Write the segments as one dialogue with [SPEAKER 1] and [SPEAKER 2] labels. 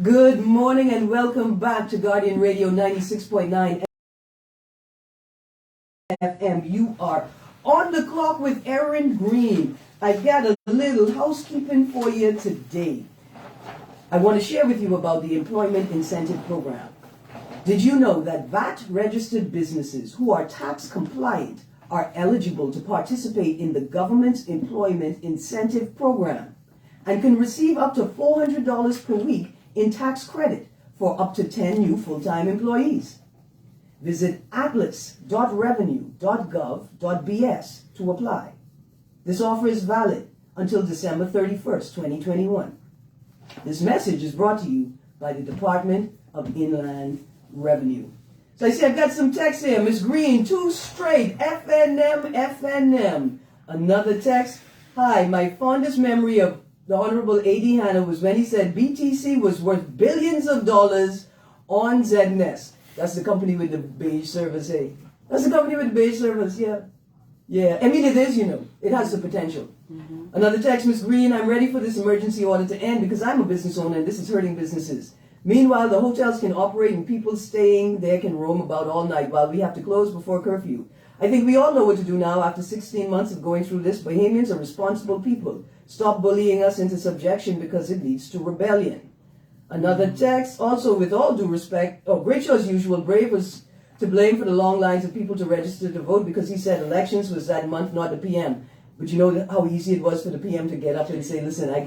[SPEAKER 1] Good morning and welcome back to Guardian Radio 96.9 FM. You are on the clock with Erin Greene. I've got a little housekeeping for you today. I want to share with you about the Employment Incentive Program. Did you know that VAT-registered businesses who are tax compliant are eligible to participate in the government's Employment Incentive Program and can receive up to $400 per week in tax credit for up to 10 new full-time employees? Visit atlas.revenue.gov.bs to apply. This offer is valid until December 31st, 2021. This message is brought to you by the Department of Inland Revenue. So I see I've got some text here. Ms. Greene, 2 straight, FNM. Another text. Hi, my fondest memory of the Honorable A.D. Hanna was when he said BTC was worth billions of dollars on ZNS. That's the company with the beige service, eh? That's the company with the beige service, yeah. Yeah, I mean, it is, you know. It has the potential. Mm-hmm. Another text, Ms. Greene, I'm ready for this emergency order to end because I'm a business owner and this is hurting businesses. Meanwhile, the hotels can operate and people staying there can roam about all night while we have to close before curfew. I think we all know what to do now after 16 months of going through this. Bahamians are responsible people. Stop bullying us into subjection because it leads to rebellion. Another text, also with all due respect, Rachel as usual, Brave was to blame for the long lines of people to register to vote because he said elections was that month, not the PM. But you know how easy it was for the PM to get up and say, listen, I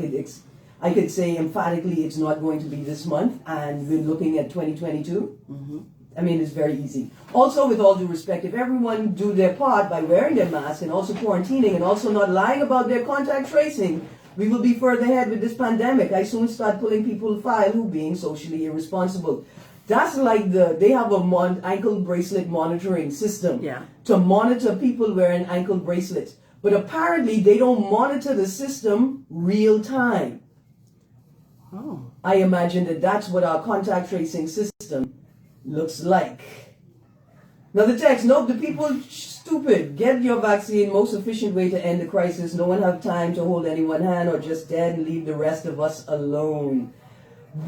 [SPEAKER 1] could say emphatically it's not going to be this month and we're looking at 2022. Mm-hmm. I mean, it's very easy. Also, with all due respect, if everyone do their part by wearing their mask and also quarantining and also not lying about their contact tracing, we will be further ahead with this pandemic. I soon start pulling people file who being socially irresponsible. That's like they have a ankle bracelet monitoring system to monitor people wearing ankle bracelets. But apparently they don't monitor the system real time. Oh. I imagine that's what our contact tracing system looks like. Another text, nope, the people stupid. Get your vaccine, most efficient way to end the crisis. No one have time to hold anyone's hand or just dead and leave the rest of us alone.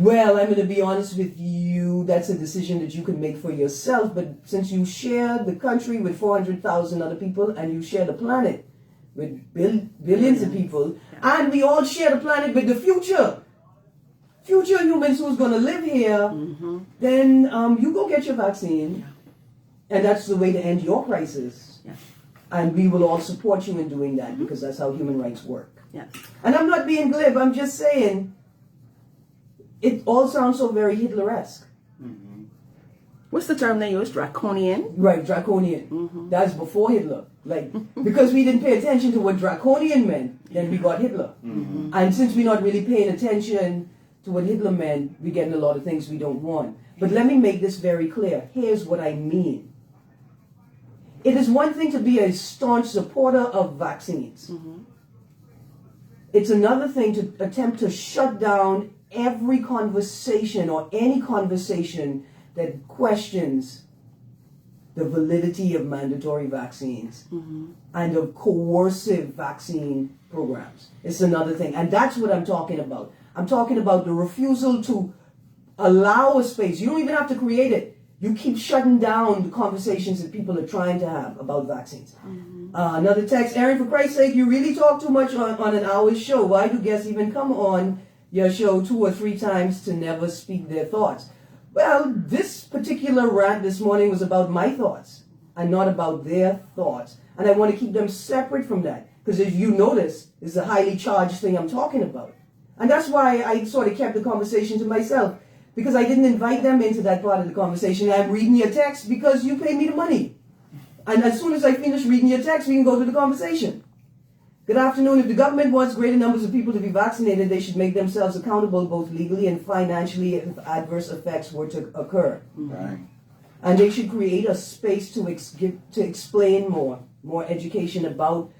[SPEAKER 1] Well, I'm going to be honest with you, that's a decision that you can make for yourself, but since you share the country with 400,000 other people and you share the planet with billions of people, and we all share the planet with the future humans who's going to live here, then you go get your vaccine, and that's the way to end your crisis. Yeah. And we will all support you in doing that because that's how human rights work. Yeah. And I'm not being glib, I'm just saying, it all sounds so very Hitler-esque. Mm-hmm.
[SPEAKER 2] What's the term they use? Draconian?
[SPEAKER 1] Right, draconian. Mm-hmm. That's before Hitler. Like, because we didn't pay attention to what draconian meant, then we got Hitler. Mm-hmm. And since we're not really paying attention to what Hitler meant, we're getting a lot of things we don't want. But let me make this very clear. Here's what I mean. It is one thing to be a staunch supporter of vaccines. Mm-hmm. It's another thing to attempt to shut down every conversation or any conversation that questions the validity of mandatory vaccines and of coercive vaccine programs. It's another thing. And that's what I'm talking about. I'm talking about the refusal to allow a space. You don't even have to create it. You keep shutting down the conversations that people are trying to have about vaccines. Another text, Erin, for Christ's sake, you really talk too much on an hour's show. Why do guests even come on your show 2 or 3 times to never speak their thoughts? Well, this particular rant this morning was about my thoughts and not about their thoughts. And I want to keep them separate from that. Because if you notice, it's a highly charged thing I'm talking about. And that's why I sort of kept the conversation to myself. Because I didn't invite them into that part of the conversation. I'm reading your text because you pay me the money. And as soon as I finish reading your text, we can go to the conversation. Good afternoon. If the government wants greater numbers of people to be vaccinated, they should make themselves accountable both legally and financially if adverse effects were to occur. Right. And they should create a space to explain more education about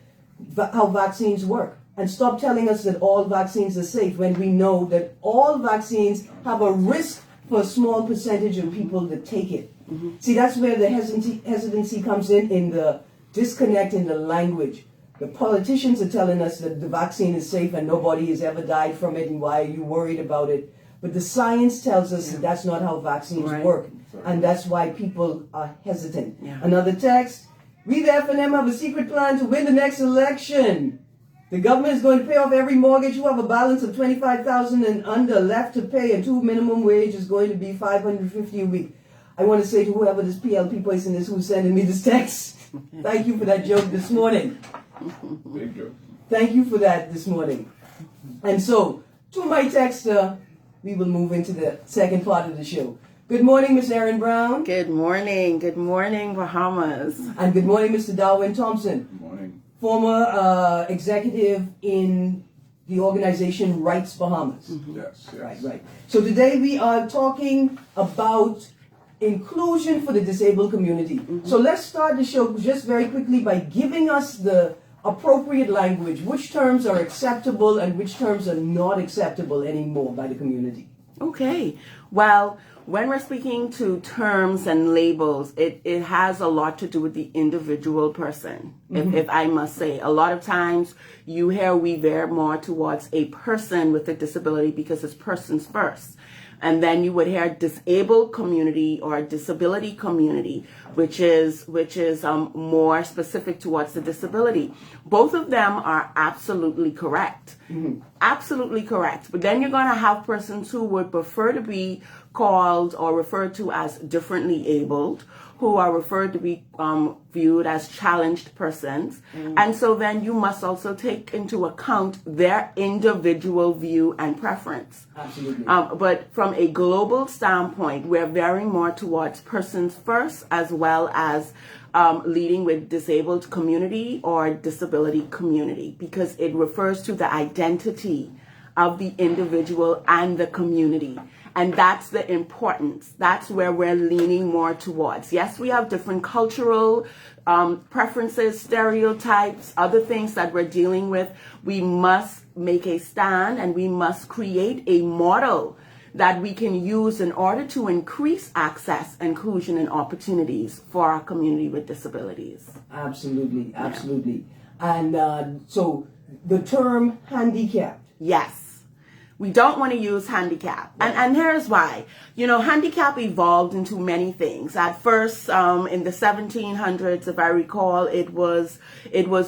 [SPEAKER 1] how vaccines work. And stop telling us that all vaccines are safe when we know that all vaccines have a risk for a small percentage of people that take it. Mm-hmm. See, that's where the hesitancy comes in the disconnect in the language. The politicians are telling us that the vaccine is safe and nobody has ever died from it, and why are you worried about it? But the science tells us that that's not how vaccines work. And that's why people are hesitant.
[SPEAKER 2] Yeah.
[SPEAKER 1] Another text. We the F&M have a secret plan to win the next election. The government is going to pay off every mortgage who have a balance of $25,000 and under left to pay, and two minimum wage is going to be $550 a week. I want to say to whoever this PLP person is who's sending me this text, thank you for that joke this morning.
[SPEAKER 3] Big joke.
[SPEAKER 1] Thank you for that this morning. And so, to my texter, we will move into the second part of the show. Good morning, Miss Erin Brown.
[SPEAKER 2] Good morning. Good morning, Bahamas.
[SPEAKER 1] And good morning, Mr. Darwin Thompson.
[SPEAKER 3] Good morning.
[SPEAKER 1] Former executive in the organization Rights Bahamas.
[SPEAKER 3] Yes, yes.
[SPEAKER 1] Right. So today we are talking about inclusion for the disabled community. So let's start the show just very quickly by giving us the appropriate language. Which terms are acceptable and which terms are not acceptable anymore by the community?
[SPEAKER 2] Okay. Well, when we're speaking to terms and labels, it has a lot to do with the individual person, if I must say. A lot of times you hear we veer more towards a person with a disability because it's persons first. And then you would hear disabled community or disability community, which is more specific towards the disability. Both of them are absolutely correct. Absolutely correct. But then you're going to have persons who would prefer to be called or referred to as differently abled, who are referred to be viewed as challenged persons. And so then you must also take into account their individual view and preference.
[SPEAKER 1] Absolutely.
[SPEAKER 2] But from a global standpoint, we're veering more towards persons first, as well as leading with disabled community or disability community, because it refers to the identity of the individual and the community. And that's the importance. That's where we're leaning more towards. Yes, we have different cultural preferences, stereotypes, other things that we're dealing with. We must make a stand and we must create a model that we can use in order to increase access, inclusion, and opportunities for our community with disabilities.
[SPEAKER 1] Absolutely, absolutely. And so the term handicapped.
[SPEAKER 2] Yes. We don't want to use handicap. And here's why. You know, handicap evolved into many things. At first, in the 1700s, if I recall, it was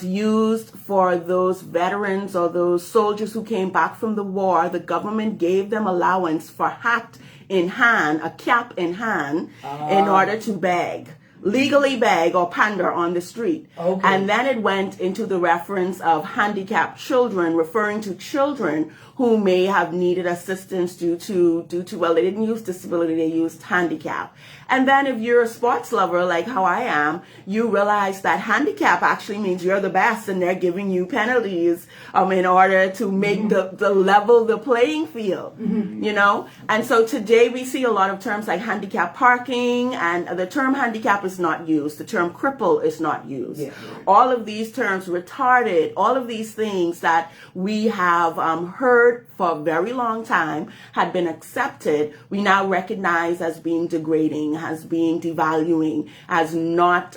[SPEAKER 2] used for those veterans or those soldiers who came back from the war. The government gave them allowance for hat in hand, a cap in hand, in order to beg. Legally beg or pander on the street.
[SPEAKER 1] Okay.
[SPEAKER 2] And then it went into the reference of handicapped children, referring to children who may have needed assistance due to well, they didn't use disability, they used handicap. And then if you're a sports lover like how I am, you realize that handicap actually means you're the best and they're giving you penalties in order to make the level the playing field, you know? And so today we see a lot of terms like handicap parking, and the term handicap is not used. The term cripple is not used. Yeah. All of these terms, retarded, all of these things that we have heard for a very long time had been accepted, we now recognize as being degrading, as being devaluing, as not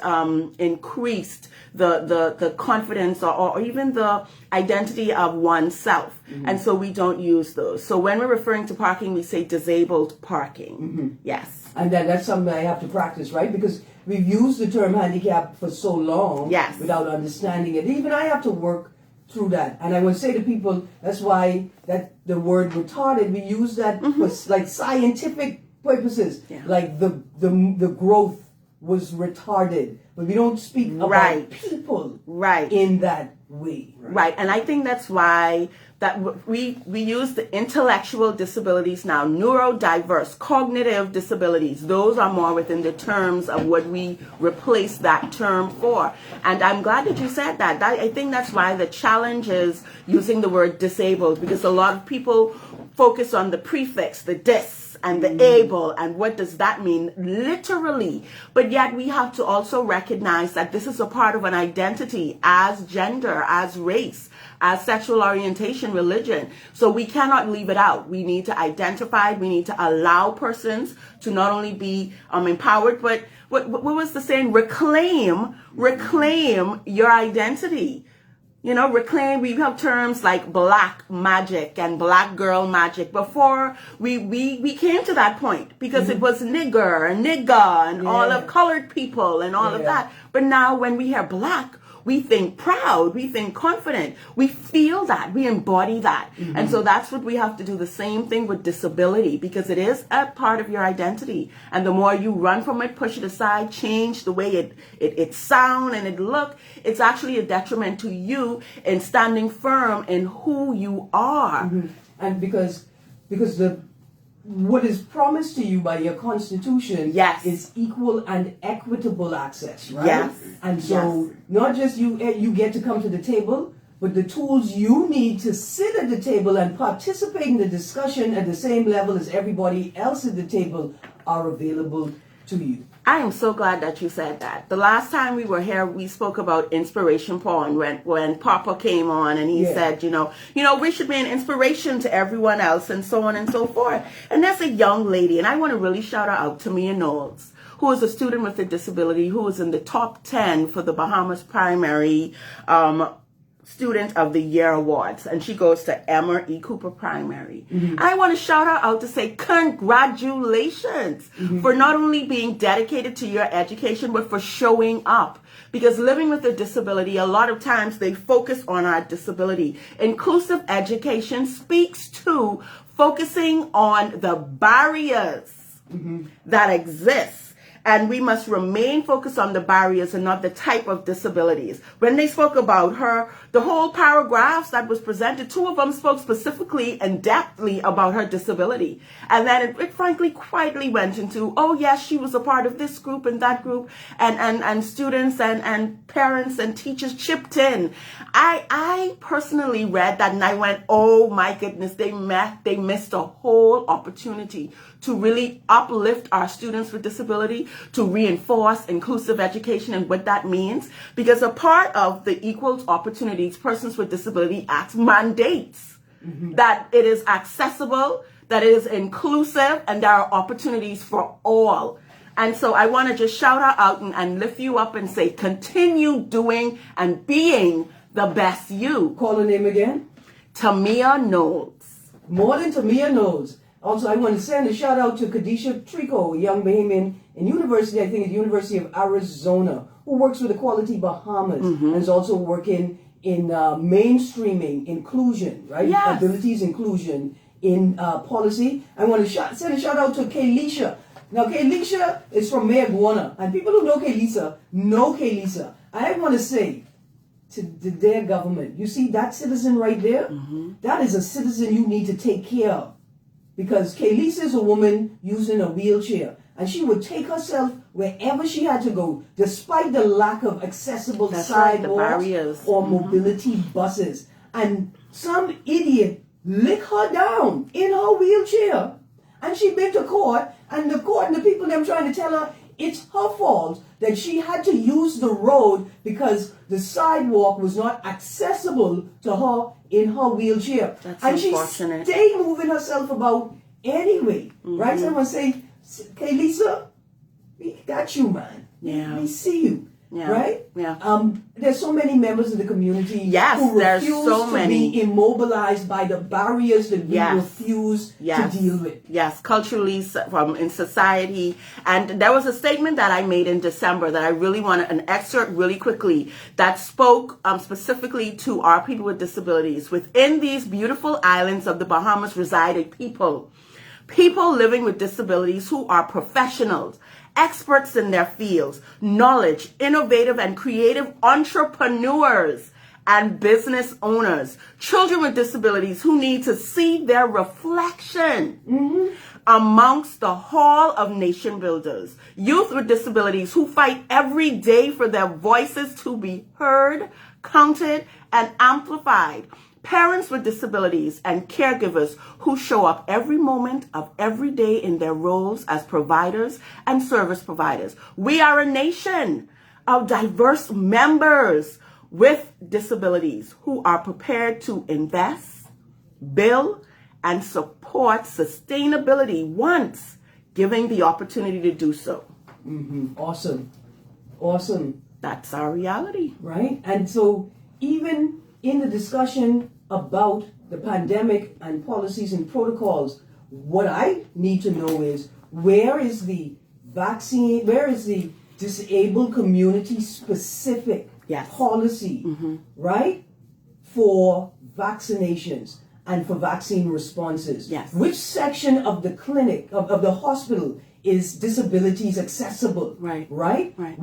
[SPEAKER 2] increased the confidence or even the identity of oneself. And so we don't use those. So when we're referring to parking, we say disabled parking. Yes.
[SPEAKER 1] And that's something I have to practice, right? Because we've used the term handicap for so long without understanding it. Even I have to work through that. And I would say to people, that's why that the word retarded, we use that for like scientific purposes. Yeah. Like the growth was retarded. But we don't speak about people in that way.
[SPEAKER 2] Right. And I think that's why that we use the intellectual disabilities now, neurodiverse, cognitive disabilities. Those are more within the terms of what we replace that term for. And I'm glad that you said that. I think that's why the challenge is using the word disabled, because a lot of people focus on the prefix, the dis, and the able, and what does that mean literally. But yet we have to also recognize that this is a part of an identity as gender, as race, as sexual orientation, religion. So we cannot leave it out. We need to identify, we need to allow persons to not only be empowered, but what was the saying? Reclaim your identity. Reclaim. We have terms like black magic and black girl magic before we came to that point, because it was nigger and nigga and all of colored people and all of that. But now when we hear black, we think proud, we think confident, we feel that, we embody that. And so that's what we have to do. The same thing with disability, because it is a part of your identity. And the more you run from it, push it aside, change the way it sound and it look, it's actually a detriment to you in standing firm in who you are.
[SPEAKER 1] And because what is promised to you by your constitution is equal and equitable access, right?
[SPEAKER 2] Yes.
[SPEAKER 1] And so not just you get to come to the table, but the tools you need to sit at the table and participate in the discussion at the same level as everybody else at the table are available to you.
[SPEAKER 2] I am so glad that you said that. The last time we were here, we spoke about inspiration porn when Papa came on and he said, we should be an inspiration to everyone else and so on and so forth. And that's a young lady, and I want to really shout her out, Tamia Knowles, who is a student with a disability, who is in the top 10 for the Bahamas Primary Student of the Year Awards, and she goes to Emma E. Cooper Primary. I want to shout her out to say congratulations for not only being dedicated to your education, but for showing up. Because living with a disability, a lot of times they focus on our disability. Inclusive education speaks to focusing on the barriers that exist. And we must remain focused on the barriers and not the type of disabilities. When they spoke about her, the whole paragraphs that was presented, 2 of them spoke specifically and depthly about her disability. And then it frankly quietly went into, oh yes, she was a part of this group and that group, and students and parents and teachers chipped in. I personally read that and I went, oh my goodness, they missed a whole opportunity to really uplift our students with disability, to reinforce inclusive education and what that means. Because a part of the Equal Opportunities Persons with Disability Act mandates that it is accessible, that it is inclusive, and there are opportunities for all. And so I want to just shout her out and lift you up and say, continue doing and being the best you.
[SPEAKER 1] Call her name again?
[SPEAKER 2] Tamia Knowles.
[SPEAKER 1] More than Tamia Knowles. Also, I want to send a shout out to Kadisha Trico, a young Bahamian in university, I think at the University of Arizona, who works with Equality Bahamas and is also working in mainstreaming inclusion, right?
[SPEAKER 2] Yes.
[SPEAKER 1] Abilities inclusion in policy. I want to send a shout out to Kaylisha. Now, Kaylisha is from Mayaguana, and people who know Kaylisha. I want to say to their government, you see that citizen right there? That is a citizen you need to take care of. Because Kaylisha is a woman using a wheelchair, and she would take herself wherever she had to go, despite the lack of accessible sidewalks or mobility buses. And some idiot lick her down in her wheelchair, and she been to court, and the court and the people them trying to tell her it's her fault that she had to use the road because the sidewalk was not accessible to her in her wheelchair.
[SPEAKER 2] That's
[SPEAKER 1] and
[SPEAKER 2] unfortunate.
[SPEAKER 1] She stayed moving herself about anyway, right? So I want to say, Kaylisha, we got you, man.
[SPEAKER 2] Yeah.
[SPEAKER 1] We see you.
[SPEAKER 2] Yeah.
[SPEAKER 1] Right?
[SPEAKER 2] Yeah.
[SPEAKER 1] There's so many members of the community who
[SPEAKER 2] there's
[SPEAKER 1] refuse
[SPEAKER 2] so
[SPEAKER 1] to
[SPEAKER 2] many.
[SPEAKER 1] be immobilized by the barriers that we refuse to deal with.
[SPEAKER 2] Yes, culturally, in society. And there was a statement that I made in December that I really want an excerpt really quickly that spoke specifically to our people with disabilities. Within these beautiful islands of the Bahamas resided people living with disabilities who are professionals, experts in their fields, knowledge, innovative and creative entrepreneurs and business owners, children with disabilities who need to see their reflection amongst the hall of nation builders, youth with disabilities who fight every day for their voices to be heard, counted, and amplified, parents with disabilities and caregivers who show up every moment of every day in their roles as providers and service providers. We are a nation of diverse members with disabilities who are prepared to invest, build, and support sustainability once given the opportunity to do so.
[SPEAKER 1] Awesome.
[SPEAKER 2] That's our reality.
[SPEAKER 1] Right? And so even in the discussion about the pandemic and policies and protocols, what I need to know is where is the disabled community specific policy, right, for vaccinations and for vaccine responses?
[SPEAKER 2] Yes.
[SPEAKER 1] Which section of the clinic, of the hospital is disabilities accessible?
[SPEAKER 2] Right.
[SPEAKER 1] Right?
[SPEAKER 2] Right.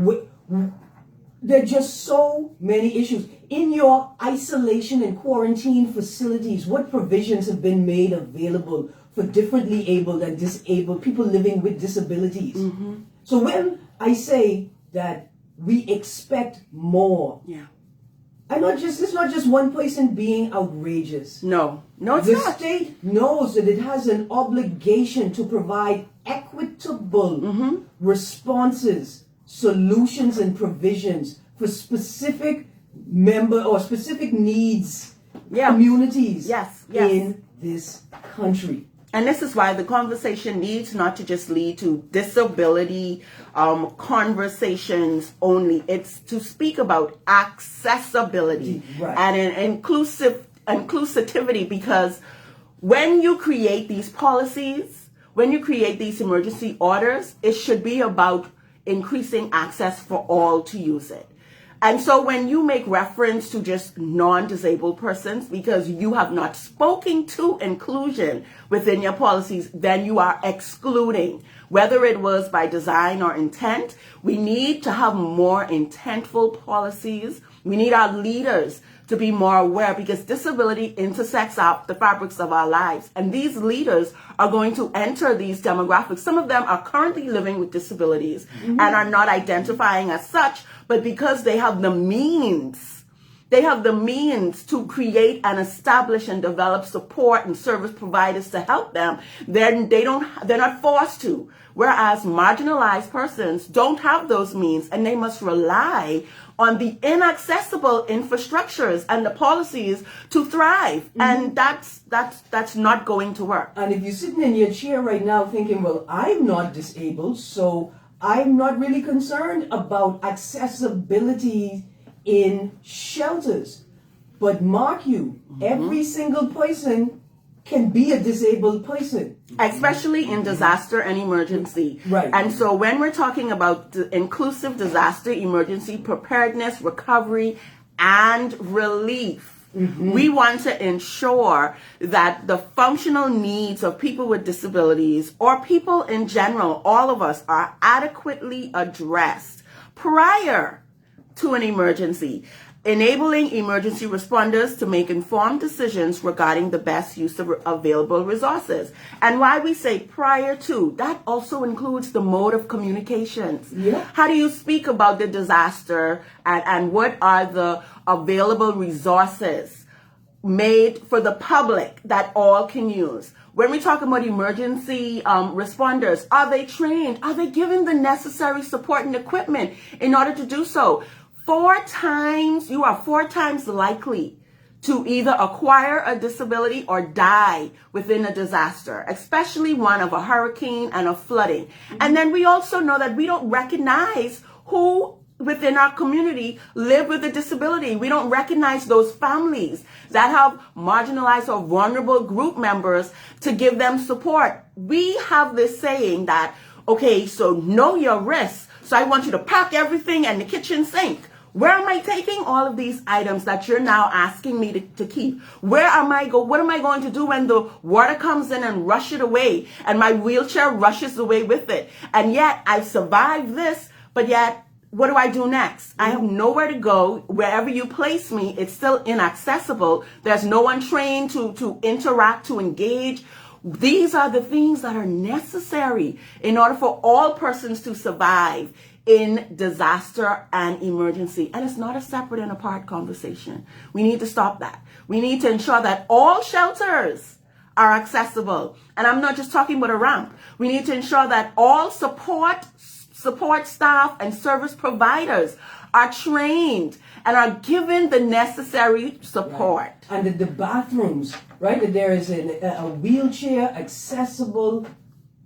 [SPEAKER 1] There are just so many issues. In your isolation and quarantine facilities, what provisions have been made available for differently abled and disabled people living with disabilities? So when I say that we expect more, it's not just one person being outrageous.
[SPEAKER 2] No, it's
[SPEAKER 1] the
[SPEAKER 2] not.
[SPEAKER 1] state knows that it has an obligation to provide equitable responses, solutions, and provisions for specific member or specific needs communities in this country.
[SPEAKER 2] And this is why the conversation needs not to just lead to disability conversations only. It's to speak about accessibility and an inclusivity, because when you create these policies, when you create these emergency orders, it should be about increasing access for all to use it. And so when you make reference to just non-disabled persons because you have not spoken to inclusion within your policies, then you are excluding, whether it was by design or intent. We need to have more intentful policies. We need our leaders to be more aware, because disability intersects the fabrics of our lives. And these leaders are going to enter these demographics. Some of them are currently living with disabilities and are not identifying as such, but because they have the means to create and establish and develop support and service providers to help them, then they're not forced to. Whereas marginalized persons don't have those means, and they must rely on the inaccessible infrastructures and the policies to thrive. And that's not going to work.
[SPEAKER 1] And if you're sitting in your chair right now thinking, well, I'm not disabled, so I'm not really concerned about accessibility in shelters. But mark you, every single person can be a disabled person.
[SPEAKER 2] Especially in disaster and emergency.
[SPEAKER 1] Right.
[SPEAKER 2] And so when we're talking about inclusive disaster, emergency preparedness, recovery, and relief, we want to ensure that the functional needs of people with disabilities, or people in general, all of us, are adequately addressed prior to an emergency, enabling emergency responders to make informed decisions regarding the best use of available resources. And why we say prior to, that also includes the mode of communications. How do you speak about the disaster, and what are the available resources made for the public that all can use? When we talk about emergency responders, are they trained? Are they given the necessary support and equipment in order to do so? You are 4 times likely to either acquire a disability or die within a disaster, especially one of a hurricane and a flooding. And then we also know that we don't recognize who within our community live with a disability. We don't recognize those families that have marginalized or vulnerable group members to give them support. We have this saying that, okay, so know your risks. So I want you to pack everything and the kitchen sink. Where am I taking all of these items that you're now asking me to keep? What am I going to do when the water comes in and rush it away and my wheelchair rushes away with it? And yet I've survived this, but yet what do I do next? I have nowhere to go. Wherever you place me, it's still inaccessible. There's no one trained to interact, to engage. These are the things that are necessary in order for all persons to survive in disaster and emergency. And it's not a separate and apart conversation. We need to stop that. We need to ensure that all shelters are accessible. And I'm not just talking about a ramp. We need to ensure that all support staff and service providers are trained and are given the necessary support.
[SPEAKER 1] Right. And that the bathrooms, right, that there is a wheelchair accessible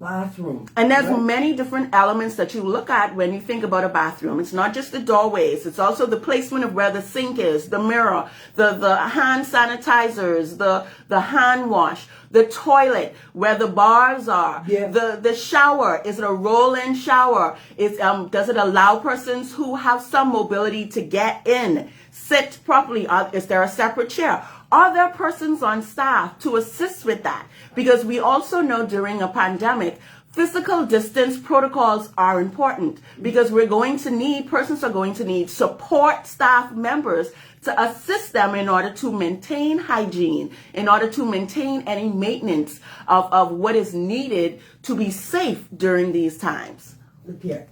[SPEAKER 1] bathroom.
[SPEAKER 2] And there's
[SPEAKER 1] right?
[SPEAKER 2] many different elements that you look at when you think about a bathroom. It's not just the doorways. It's also the placement of where the sink is, the mirror, the hand sanitizers, the hand wash, the toilet, where the bars are, the shower. Is it a roll-in shower? Does it allow persons who have some mobility to get in, sit properly? Is there a separate chair? Are there persons on staff to assist with that? Because we also know during a pandemic, physical distance protocols are important because persons are going to need support staff members to assist them in order to maintain hygiene, in order to maintain any maintenance of what is needed to be safe during these times.
[SPEAKER 1] Look here,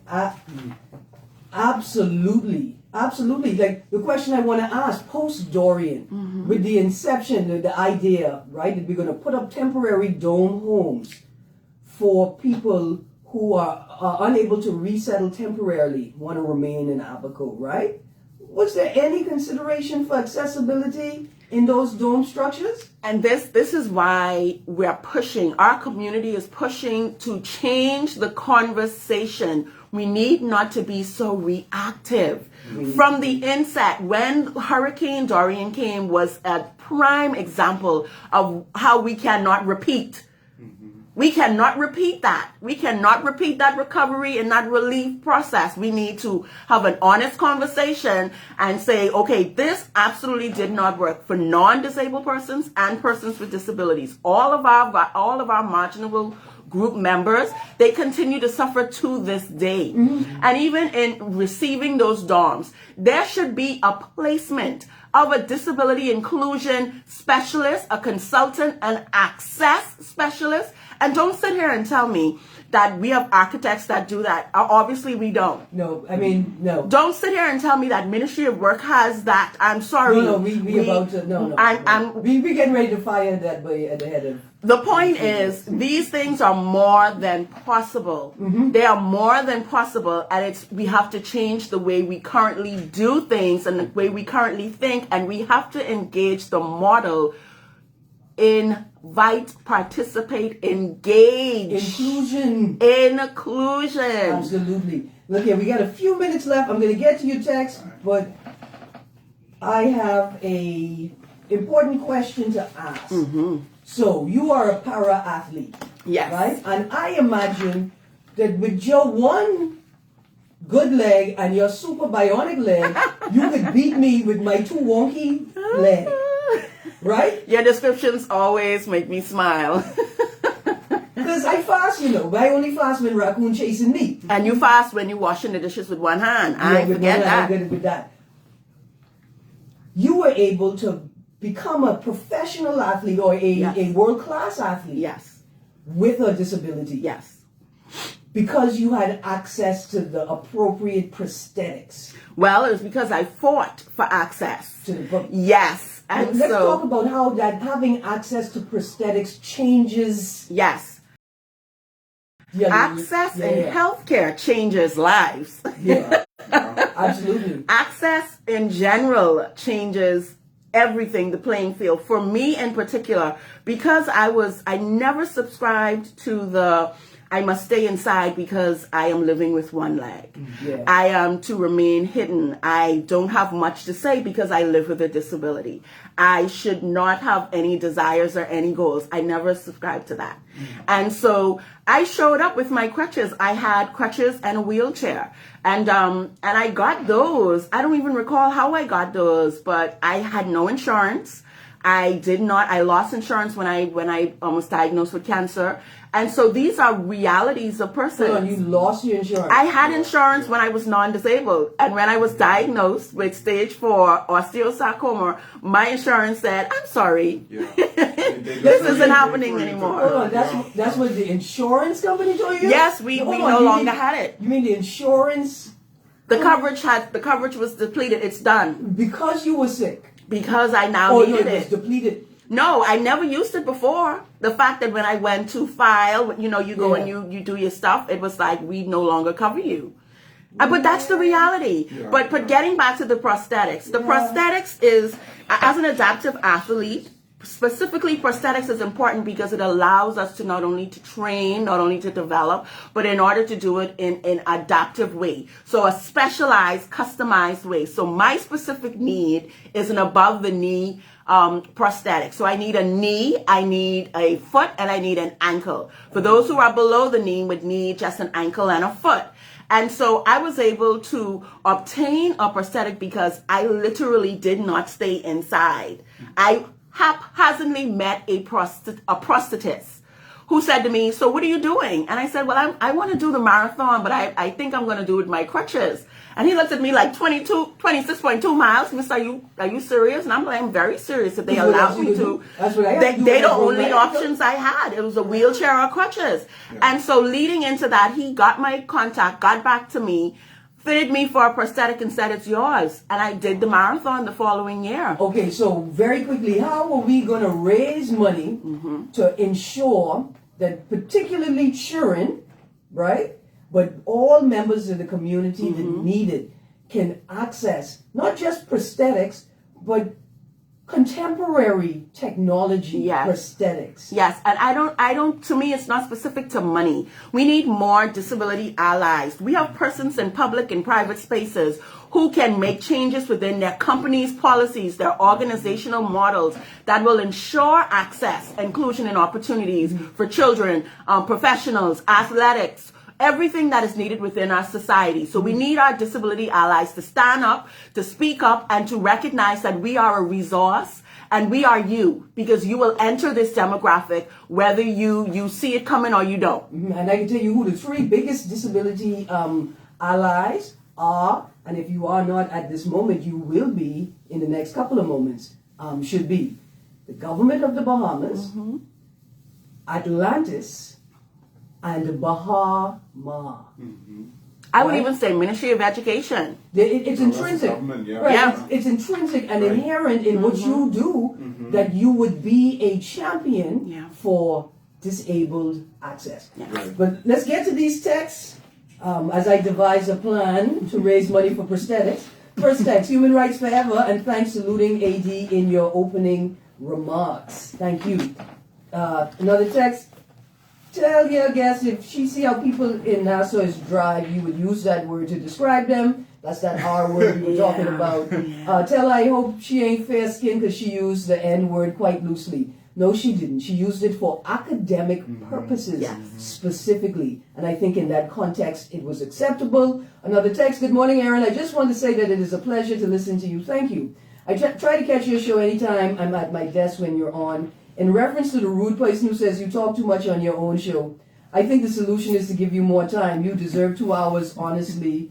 [SPEAKER 1] absolutely. Like the question I want to ask, post-Dorian, with the inception, the idea, right, that we're going to put up temporary dome homes for people who are unable to resettle temporarily, want to remain in Abaco, right? Was there any consideration for accessibility in those dome structures?
[SPEAKER 2] And this is why we're pushing, our community is pushing to change the conversation. We need not to be so reactive. From the inset, when Hurricane Dorian came, was a prime example of how we cannot repeat. We cannot repeat that. We cannot repeat that recovery and that relief process. We need to have an honest conversation and say, okay, this absolutely did not work for non-disabled persons and persons with disabilities. All of our marginal group members, they continue to suffer to this day. And even in receiving those dorms, there should be a placement of a disability inclusion specialist, a consultant, an access specialist. And don't sit here and tell me that we have architects that do that. Obviously, we don't.
[SPEAKER 1] No.
[SPEAKER 2] Don't sit here and tell me that Ministry of Work has that. I'm sorry.
[SPEAKER 1] No, we getting ready to fire that boy at the head of.
[SPEAKER 2] The point is, these things are more than possible. They are more than possible, and we have to change the way we currently do things and the way we currently think, and we have to engage the model. Invite, participate, engage. Inclusion.
[SPEAKER 1] Absolutely. Look here, we got a few minutes left. I'm going to get to your text, but I have a important question to ask. So, you are a para-athlete.
[SPEAKER 2] Yes.
[SPEAKER 1] Right? And I imagine that with your one good leg and your super bionic leg, you could beat me with my two wonky legs. Right?
[SPEAKER 2] Your descriptions always make me smile.
[SPEAKER 1] Because I fast, I only fast when raccoon chasing me.
[SPEAKER 2] And you fast when you're washing the dishes with one hand. I forget that.
[SPEAKER 1] I'm good with that. You were able to become a professional athlete or a world-class athlete.
[SPEAKER 2] Yes.
[SPEAKER 1] With a disability.
[SPEAKER 2] Yes.
[SPEAKER 1] Because you had access to the appropriate prosthetics.
[SPEAKER 2] Well, it was because I fought for access. Yes. And
[SPEAKER 1] let's talk about how that having access to prosthetics changes.
[SPEAKER 2] Yes. Access in healthcare changes lives.
[SPEAKER 1] Yeah. Absolutely.
[SPEAKER 2] Access in general changes everything, the playing field. For me in particular, because I never subscribed to I must stay inside because I am living with one leg. Yeah. I am to remain hidden. I don't have much to say because I live with a disability. I should not have any desires or any goals. I never subscribed to that. And so I showed up with my crutches. I had crutches and a wheelchair. And I got those. I don't even recall how I got those, but I had no insurance. I lost insurance when I was diagnosed with cancer. And so these are realities of persons.
[SPEAKER 1] Hold on, you lost your insurance.
[SPEAKER 2] I had insurance when I was non-disabled. And when I was diagnosed with stage 4 osteosarcoma, my insurance said, I'm sorry. Yeah. This isn't happening anymore.
[SPEAKER 1] Hold on, that's what the insurance company told you?
[SPEAKER 2] Yes, we no longer had it.
[SPEAKER 1] You mean the insurance?
[SPEAKER 2] The coverage was depleted. It's done.
[SPEAKER 1] Because you were sick?
[SPEAKER 2] Because I now needed it.
[SPEAKER 1] It was depleted.
[SPEAKER 2] No, I never used it before. The fact that when I went to file, you go and you do your stuff, it was like, we no longer cover you. But that's the reality. Yeah. But getting back to the prosthetics, the prosthetics is, as an adaptive athlete, specifically prosthetics is important because it allows us to not only to train, not only to develop, but in order to do it in an adaptive way. So a specialized, customized way. So my specific need is an above the knee prosthetic. So I need a knee, I need a foot, and I need an ankle. For those who are below the knee would need just an ankle and a foot. And so I was able to obtain a prosthetic because I literally did not stay inside. I haphazardly met a prosthetist who said to me, so what are you doing? And I said, well, I want to do the marathon, but I think I'm going to do it with my crutches. And he looked at me like 26.2 miles. Miss, are you serious? And I'm like, I'm very serious. If they allowed me to, they the only options I had. It was a wheelchair or crutches. Yeah. And so leading into that, he got my contact, got back to me, fitted me for a prosthetic and said, it's yours. And I did the marathon the following year.
[SPEAKER 1] Okay, so very quickly, how are we going to raise money to ensure that particularly children, right, but all members of the community that need it can access not just prosthetics, but contemporary technology prosthetics?
[SPEAKER 2] Yes, and I don't, to me, it's not specific to money. We need more disability allies. We have persons in public and private spaces who can make changes within their company's policies, their organizational models that will ensure access, inclusion, and opportunities for children, professionals, athletics, everything that is needed within our society. So we need our disability allies to stand up, to speak up, and to recognize that we are a resource and we are you, because you will enter this demographic whether you see it coming or you don't.
[SPEAKER 1] And I can tell you who the three biggest disability allies are, and if you are not at this moment, you will be in the next couple of moments, should be the government of the Bahamas, Atlantis, and Bahama.
[SPEAKER 2] I would even say Ministry of Education.
[SPEAKER 1] It's intrinsic. Right? It's intrinsic and inherent in what you do that you would be a champion for disabled access. But let's get to these texts as I devise a plan to raise money for prosthetics. First text, Human Rights Forever, and thanks saluting AD in your opening remarks. Thank you. Another text, tell your guest if she see how people in Nassau's drive, you would use that word to describe them. That's that R word we were talking about. Tell her I hope she ain't fair skinned because she used the N word quite loosely. No, she didn't. She used it for academic purposes specifically. And I think in that context, it was acceptable. Another text, good morning, Erin. I just want to say that it is a pleasure to listen to you. Thank you. I try to catch your show anytime I'm at my desk when you're on. In reference to the rude person who says you talk too much on your own show, I think the solution is to give you more time. You deserve 2 hours, honestly.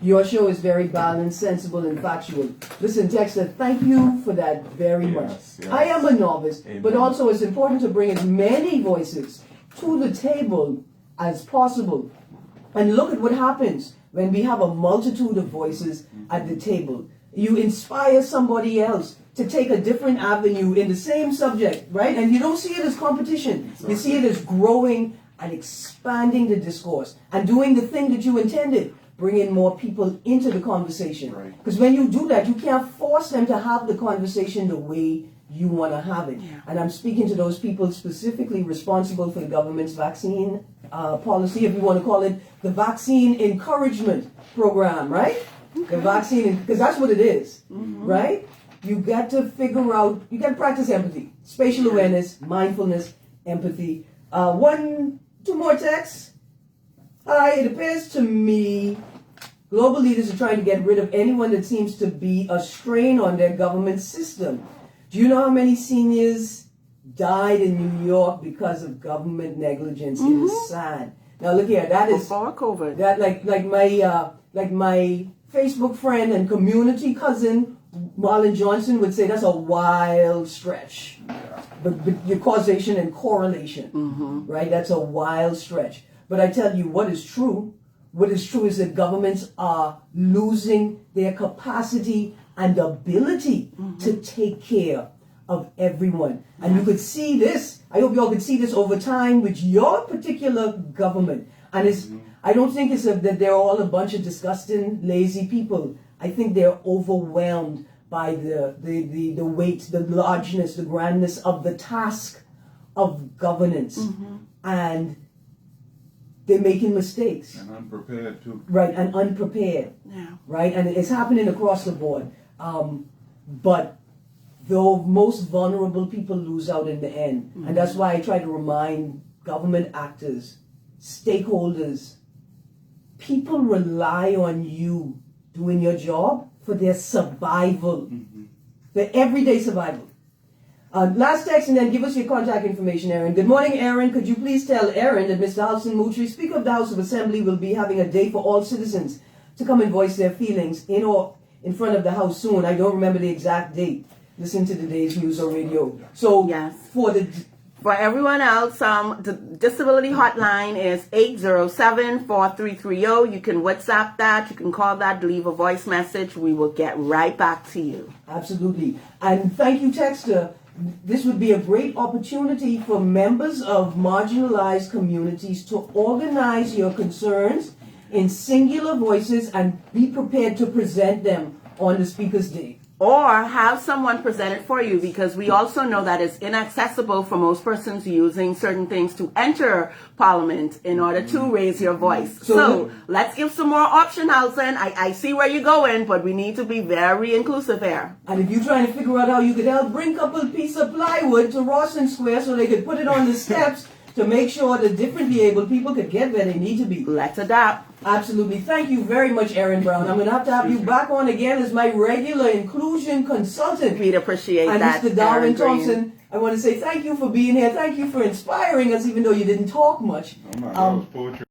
[SPEAKER 1] Your show is very balanced, sensible, and factual. Listen, Texter, thank you for that very much. Yes. I am a novice, but also it's important to bring as many voices to the table as possible. And look at what happens when we have a multitude of voices at the table. You inspire somebody else to take a different avenue in the same subject, right? And you don't see it as competition. You see it as growing and expanding the discourse and doing the thing that you intended. Bringing more people into the conversation. Because when you do that, you can't force them to have the conversation the way you want to have it. And I'm speaking to those people specifically responsible for the government's vaccine policy, if you want to call it the vaccine encouragement program, right? The vaccine, because that's what it is, right? You got to figure out, you got to practice empathy, spatial awareness, mindfulness, empathy. 2 more texts. Hi, it appears to me global leaders are trying to get rid of anyone that seems to be a strain on their government system. Do you know how many seniors died in New York because of government negligence? It is sad. Now look here, that is
[SPEAKER 2] before COVID.
[SPEAKER 1] That like my Facebook friend and community cousin Marlon Johnson would say that's a wild stretch. But your causation and correlation, right? That's a wild stretch. But I tell you what is true is that governments are losing their capacity and ability to take care of everyone. And you could see this, I hope you all could see this over time with your particular government. And I don't think it's that they're all a bunch of disgusting, lazy people. I think they're overwhelmed by the weight, the largeness, the grandness of the task of governance. And they're making mistakes.
[SPEAKER 3] And unprepared too.
[SPEAKER 1] Right, and unprepared.
[SPEAKER 2] Yeah.
[SPEAKER 1] Right, and it's happening across the board. But the most vulnerable people lose out in the end. And that's why I try to remind government actors, stakeholders, people rely on you doing your job for their survival, their everyday survival. Last text and then give us your contact information, Erin. Good morning, Erin. Could you please tell Erin that Mr. Alston Moutry, Speaker of the House of Assembly, will be having a day for all citizens to come and voice their feelings in or in front of the House soon. I don't remember the exact date. Listen to today's news or radio. So
[SPEAKER 2] Yes.
[SPEAKER 1] for
[SPEAKER 2] everyone else, the disability hotline is 807-4330. You can WhatsApp that, you can call that, leave a voice message. We will get right back to you.
[SPEAKER 1] Absolutely. And thank you, Texter. This would be a great opportunity for members of marginalized communities to organize your concerns in singular voices and be prepared to present them on the Speaker's Day.
[SPEAKER 2] Or have someone present it for you, because we also know that it's inaccessible for most persons using certain things to enter Parliament in order to raise your voice. So let's give some more option, Alton. I see where you're going, but we need to be very inclusive here.
[SPEAKER 1] And if you're trying to figure out how you could help, bring a couple piece of plywood to Rawson Square so they could put it on the steps to make sure that differently abled people could get where they need to be.
[SPEAKER 2] Let's adapt.
[SPEAKER 1] Absolutely. Thank you very much, Erin Brown. I'm going to have you back on again as my regular inclusion consultant.
[SPEAKER 2] We'd appreciate
[SPEAKER 1] and
[SPEAKER 2] that.
[SPEAKER 1] And Mr. Darwin
[SPEAKER 2] Erin Greene.
[SPEAKER 1] Thompson, I want to say thank you for being here. Thank you for inspiring us, even though you didn't talk much.
[SPEAKER 3] Oh my God, it was poetry.